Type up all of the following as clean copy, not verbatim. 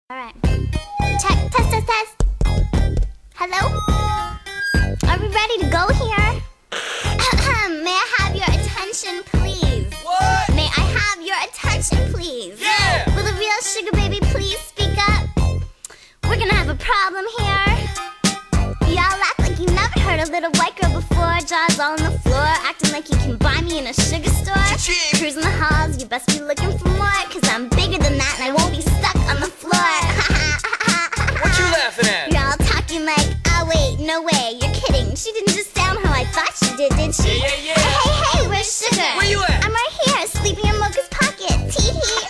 Alright. Check, test. Hello? Are we ready to go here? May I have your attention, please? What? May I have your attention, please? Yeah! Will the real sugar baby please speak up? We're gonna have a problem here. Y'all act like you never heard a little white girl before. Jaws all on the floor, acting like you can buy me in a sugar store. Cha-ching! Cruising the halls, you best be looking for more, cause I'm bigger than that and I won't be stuck on the floor. What you laughing at? You're all talking like, oh wait, no way, you're kidding. She didn't just sound how I thought she did she? Yeah. Hey, where's Sugar? Where you at? I'm right here, sleeping in Mocha's pocket. Tee-hee.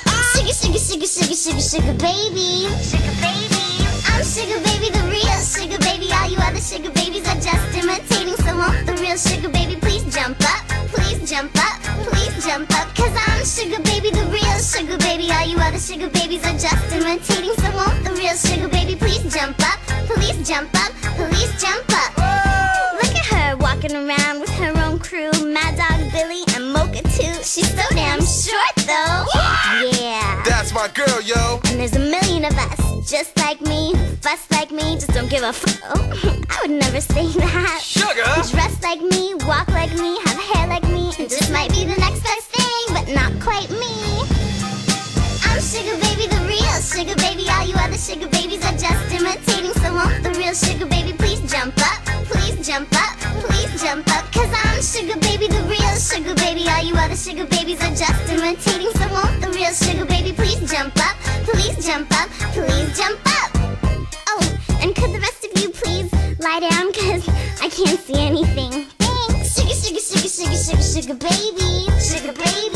Sugar baby. Sugar baby. I'm Sugar baby, the real Sugar baby. All you other sugar babies are just imitating. So won't the real Sugar baby please jump up? Please jump up, please jump up. Cause I'm Sugar baby, the real Sugar baby. All you other sugar babies are just imitating. So won't the real Sugar baby please jump up? Please jump up, please jump up. Look at her walking around with her own crew. Mad Dog Billy and Mocha too. She's so damn short though. Yeah. That's my girl, yo. And there's a million of us, just like me, who fuss like me, just don't give a I would never say that. Sugar! Dress like me, walk like me, have hair like me, and just might be the next best thing, but not quite me. I'm Sugar baby, the real Sugar baby. All you other sugar babies are just imitating. So won't the real Sugar baby please jump up? Please jump up, please jump up. Cause I'm Sugar baby, the real Sugar baby. All you other sugar babies are just imitating. So won't the real Sugar baby please jump up? Please jump up, please jump up. Oh, and could the rest of you please lie down, cause I can't see anything. Thanks. Sugar baby. Sugar baby.